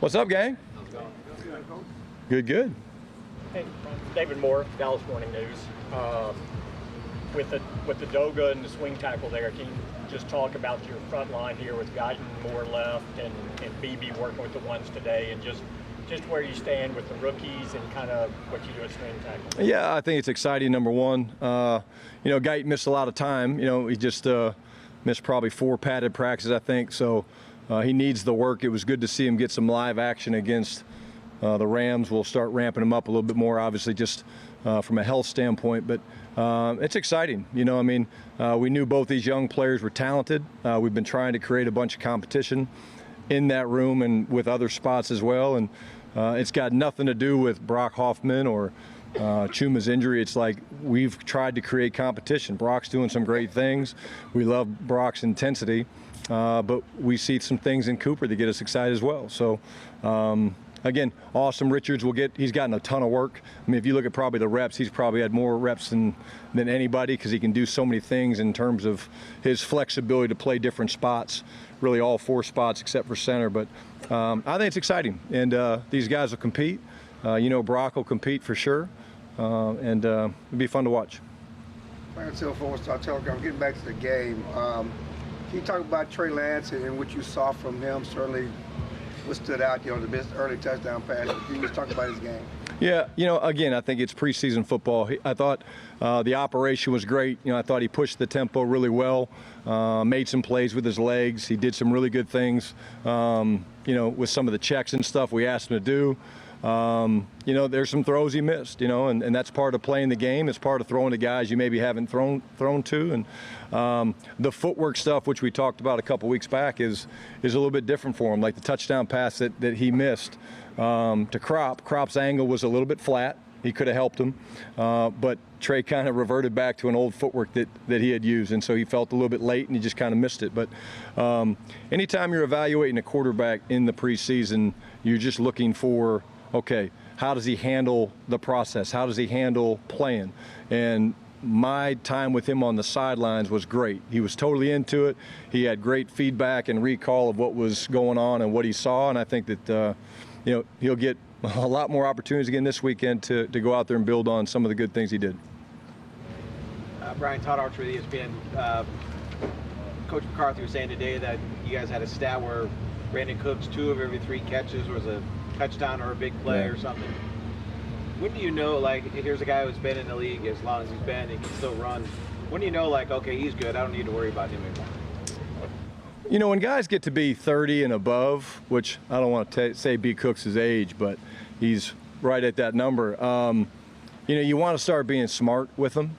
What's up, gang? How's it going? Good, good. Hey, David Moore, Dallas Morning News. With the Doga and the swing tackle there, can you just talk about your front line here with Guyton, Moore left, and BB working with the ones today, and just where you stand with the rookies and kind of what you do at swing tackle? Yeah, I think it's exciting, number one. Guyton missed a lot of time. He just missed probably 4 padded practices, I think, so he needs the work. It was good to see him get some live action against the Rams. We'll start ramping him up a little bit more, obviously, just from a health standpoint. But it's exciting. We knew both these young players were talented. We've been trying to create a bunch of competition in that room and with other spots as well. And it's got nothing to do with Brock Hoffman or Chuma's injury. It's like we've tried to create competition. Brock's doing some great things. We love Brock's intensity. But we see some things in Cooper that get us excited as well. So, again, Austin Richards he's gotten a ton of work. I mean, if you look at probably the reps, he's probably had more reps than anybody because he can do so many things in terms of his flexibility to play different spots, really all 4 spots except for center. But I think it's exciting, and these guys will compete. Brock will compete for sure, and it'll be fun to watch. Until Four-Star Telegram, getting back to the game, can you talk about Trey Lance and what you saw from him? Certainly what stood out, the best early touchdown pass. Can you just talk about his game? Yeah, again, I think it's preseason football. I thought the operation was great. I thought he pushed the tempo really well, made some plays with his legs. He did some really good things, with some of the checks and stuff we asked him to do. There's some throws he missed, and that's part of playing the game. It's part of throwing to guys you maybe haven't thrown to. And the footwork stuff, which we talked about a couple weeks back, is a little bit different for him. Like the touchdown pass that he missed to Crop. Crop's angle was a little bit flat. He could have helped him, but Trey kind of reverted back to an old footwork that he had used, and so he felt a little bit late and he just kind of missed it. But anytime you're evaluating a quarterback in the preseason, you're just looking for, okay, how does he handle the process? How does he handle playing? And my time with him on the sidelines was great. He was totally into it. He had great feedback and recall of what was going on and what he saw, and I think that he'll get a lot more opportunities again this weekend to go out there and build on some of the good things he did. Brian Todd Archer with ESPN. Coach McCarthy was saying today that you guys had a stat where Brandon Cooks 2 of every 3 catches was a touchdown or a big play or something. When do you know, here's a guy who's been in the league as long as he's been and can still run. When do you know, okay, he's good, I don't need to worry about him anymore? When guys get to be 30 and above, which I don't want to say B. Cooks' age, but he's right at that number, you want to start being smart with them.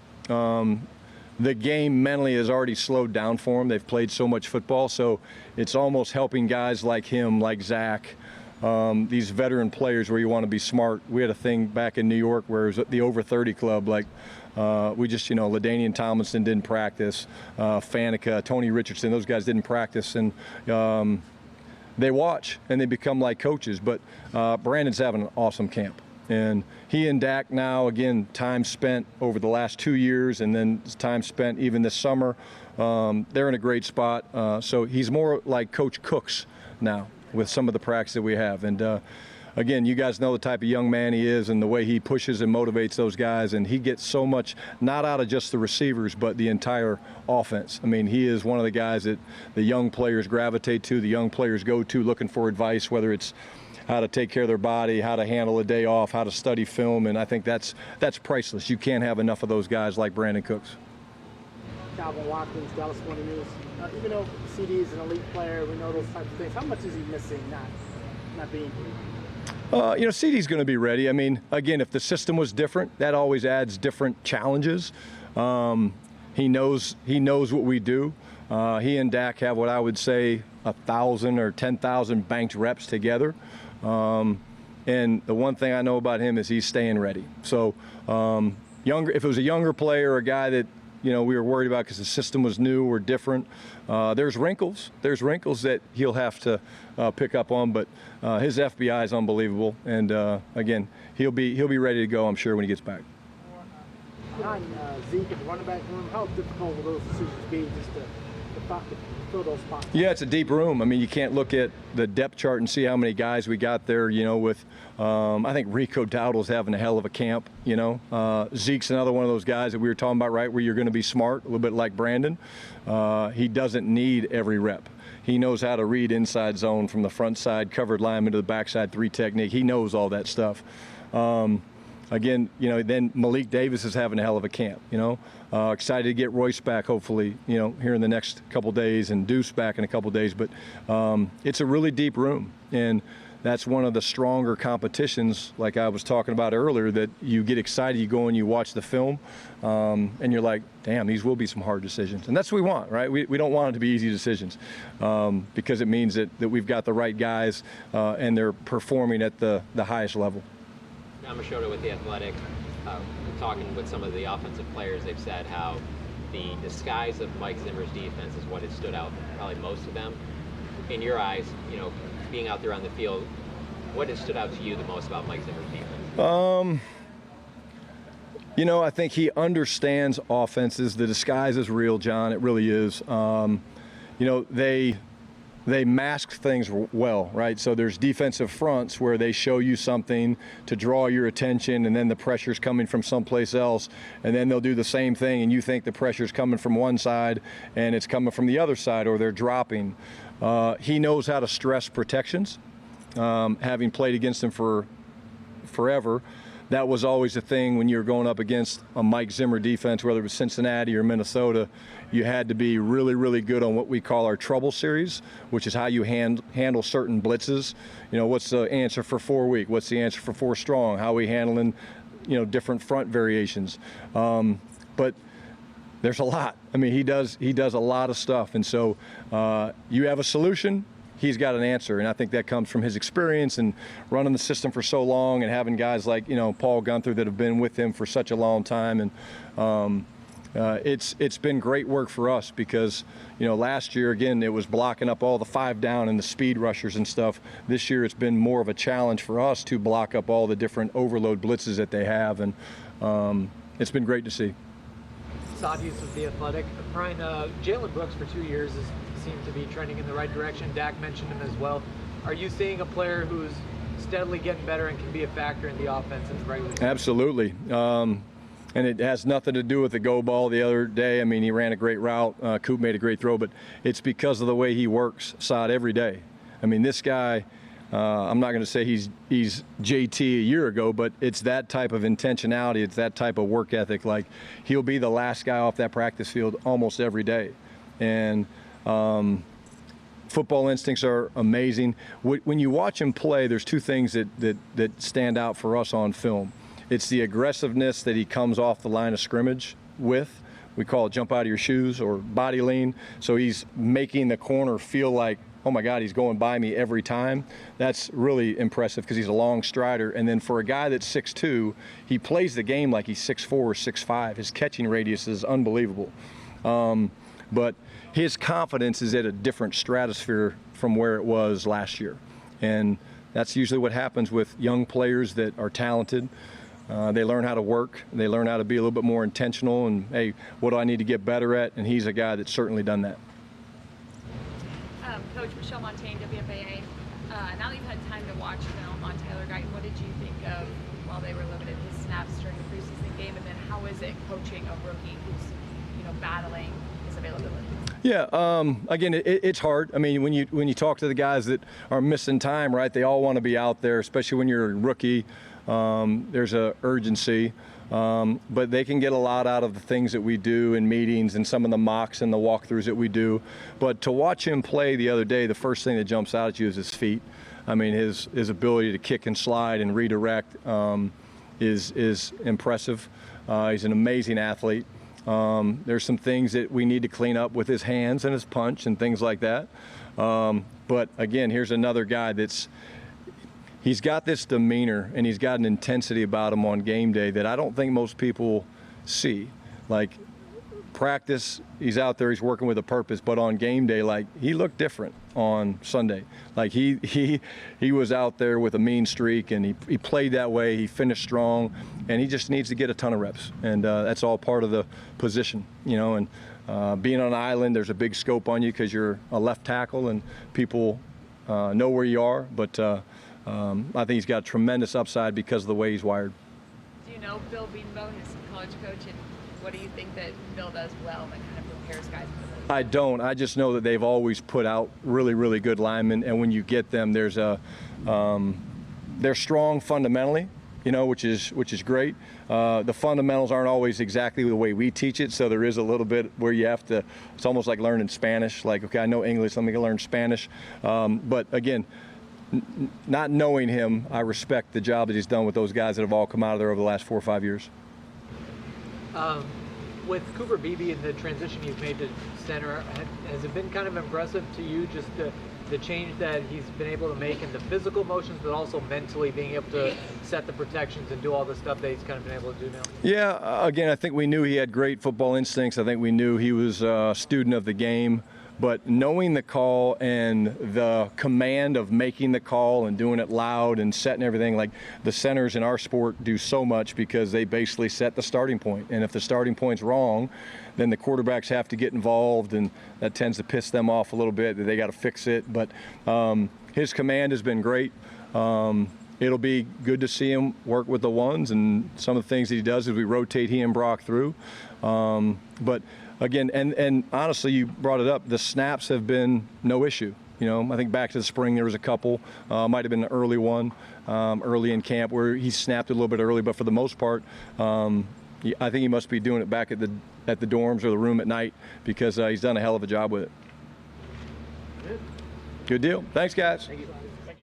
The game mentally has already slowed down for them. They've played so much football, so it's almost helping guys like him, like Zach, these veteran players where you want to be smart. We had a thing back in New York where it was the over 30 club, we just, LaDainian Tomlinson didn't practice, Faneca, Tony Richardson, those guys didn't practice, and they watch and they become like coaches. But Brandon's having an awesome camp. And he and Dak now, again, time spent over the last 2 years and then time spent even this summer. They're in a great spot. So he's more like Coach Cooks now with some of the practice that we have. And again, you guys know the type of young man he is and the way he pushes and motivates those guys. And he gets so much, not out of just the receivers, but the entire offense. I mean, he is one of the guys that the young players gravitate to, the young players go to looking for advice, whether it's how to take care of their body, how to handle a day off, how to study film, and I think that's priceless. You can't have enough of those guys like Brandon Cooks. Calvin Watkins, Dallas Morning News. Even though CD is an elite player, we know those types of things. How much is he missing not being here? CD's going to be ready. I mean, again, if the system was different, that always adds different challenges. He knows what we do. He and Dak have what I would say 1,000 or 10,000 banked reps together. And the one thing I know about him is he's staying ready. So if it was a younger player, a guy that we were worried about because the system was new or different, there's wrinkles that he'll have to pick up on. But his FBI is unbelievable, and again, he'll be ready to go, I'm sure, when he gets back. On Zeke at the running back room, how difficult will those decisions be just to fill those spots? Yeah, it's a deep room. I mean, you can't look at the depth chart and see how many guys we got there, you know, with I think Rico Dowdle's having a hell of a camp, you know. Zeke's another one of those guys that we were talking about, right, where you're going to be smart, a little bit like Brandon. He doesn't need every rep. He knows how to read inside zone from the front side, covered lineman to the backside 3 technique. He knows all that stuff. Again, you know, then Malik Davis is having a hell of a camp, you know. Excited to get Royce back, hopefully, you know, here in the next couple days, and Deuce back in a couple days. But it's a really deep room, and that's one of the stronger competitions, like I was talking about earlier, that you get excited, you go and you watch the film, and you're like, damn, these will be some hard decisions. And that's what we want, right? We don't want it to be easy decisions, because it means that we've got the right guys, and they're performing at the highest level. I'm Schottenheimer with The Athletic. Talking with some of the offensive players, they've said how the disguise of Mike Zimmer's defense is what has stood out probably most to them. In your eyes, you know, being out there on the field, what has stood out to you the most about Mike Zimmer's defense? You know, I think he understands offenses. The disguise is real, John. It really is. You know, they mask things well, right? So there's defensive fronts where they show you something to draw your attention, and then the pressure's coming from someplace else, and then they'll do the same thing, and you think the pressure's coming from one side, and it's coming from the other side, or they're dropping. He knows how to stress protections. Having played against him for forever, that was always a thing when you were going up against a Mike Zimmer defense, whether it was Cincinnati or Minnesota. You had to be really, really good on what we call our trouble series, which is how you handle certain blitzes. You know, what's the answer for 4 weak? What's the answer for 4 strong? How are we handling, you know, different front variations? But there's a lot. I mean, he does a lot of stuff. And so you have a solution, he's got an answer. And I think that comes from his experience and running the system for so long, and having guys like, you know, Paul Gunther that have been with him for such a long time. And it's been great work for us, because, you know, last year, again, it was blocking up all the 5 down and the speed rushers and stuff. This year it's been more of a challenge for us to block up all the different overload blitzes that they have. And it's been great to see. Sadius with The Athletic. Brian, Jalen Brooks for 2 years has seemed to be trending in the right direction. Dak mentioned him as well. Are you seeing a player who's steadily getting better and can be a factor in the offense in the regular season? Absolutely. And it has nothing to do with the go ball the other day. I mean, he ran a great route. Coop made a great throw, but it's because of the way he works, Sod, every day. I mean, this guy, I'm not going to say he's JT a year ago, but it's that type of intentionality. It's that type of work ethic. Like, he'll be the last guy off that practice field almost every day. And football instincts are amazing. When you watch him play, there's 2 things that stand out for us on film. It's the aggressiveness that he comes off the line of scrimmage with. We call it jump out of your shoes, or body lean. So he's making the corner feel like, oh my God, he's going by me every time. That's really impressive, because he's a long strider. And then for a guy that's 6'2", he plays the game like he's 6'4" or 6'5". His catching radius is unbelievable. But his confidence is at a different stratosphere from where it was last year. And that's usually what happens with young players that are talented. They learn how to work. They learn how to be a little bit more intentional, and, hey, what do I need to get better at? And he's a guy that's certainly done that. Coach Michelle Montaigne, WFAA. Now that you've had time to watch film on Tyler Guyton, what did you think of while they were limited his snaps during the preseason game? And then how is it coaching a rookie who's, you know, battling his availability? Yeah, again, it's hard. I mean, when you talk to the guys that are missing time, right, they all want to be out there, especially when you're a rookie. There's a urgency, but they can get a lot out of the things that we do in meetings and some of the mocks and the walkthroughs that we do. But to watch him play the other day, the first thing that jumps out at you is his feet. I mean, his ability to kick and slide and redirect is impressive. He's an amazing athlete. There's some things that we need to clean up with his hands and his punch and things like that. But again, here's another guy he's got this demeanor, and he's got an intensity about him on game day that I don't think most people see. Like, practice, he's out there, he's working with a purpose, but on game day, like, he looked different on Sunday. Like, he was out there with a mean streak, and he played that way, he finished strong, and he just needs to get a ton of reps, and that's all part of the position, you know. And being on an island, there's a big scope on you because you're a left tackle, and people know where you are, but I think he's got tremendous upside because of the way he's wired. Do you know Bill Beanbo, his college coach, and what do you think that Bill does well that kind of prepares guys for this? I don't. I just know that they've always put out really, really good linemen, and when you get them, they're strong fundamentally, you know, which is great. The fundamentals aren't always exactly the way we teach it, so there is a little bit where you have to. It's almost like learning Spanish. Like, okay, I know English, let me learn Spanish. But again, not knowing him, I respect the job that he's done with those guys that have all come out of there over the last 4 or 5 years. With Cooper Beebe and the transition you've made to center, has it been kind of impressive to you, just the change that he's been able to make in the physical motions, but also mentally being able to set the protections and do all the stuff that he's kind of been able to do now? Yeah, again, I think we knew he had great football instincts. I think we knew he was a student of the game. But knowing the call and the command of making the call and doing it loud and setting everything, like the centers in our sport do so much because they basically set the starting point. And if the starting point's wrong, then the quarterbacks have to get involved, and that tends to piss them off a little bit. They got to fix it. But his command has been great. It'll be good to see him work with the ones, and some of the things that he does is we rotate he and Brock through. But again, and honestly, you brought it up, the snaps have been no issue. You know, I think back to the spring there was a couple, might have been an early one, early in camp where he snapped a little bit early, but for the most part, I think he must be doing it back at the dorms or the room at night because he's done a hell of a job with it. Good deal. Thanks, guys. Thank you.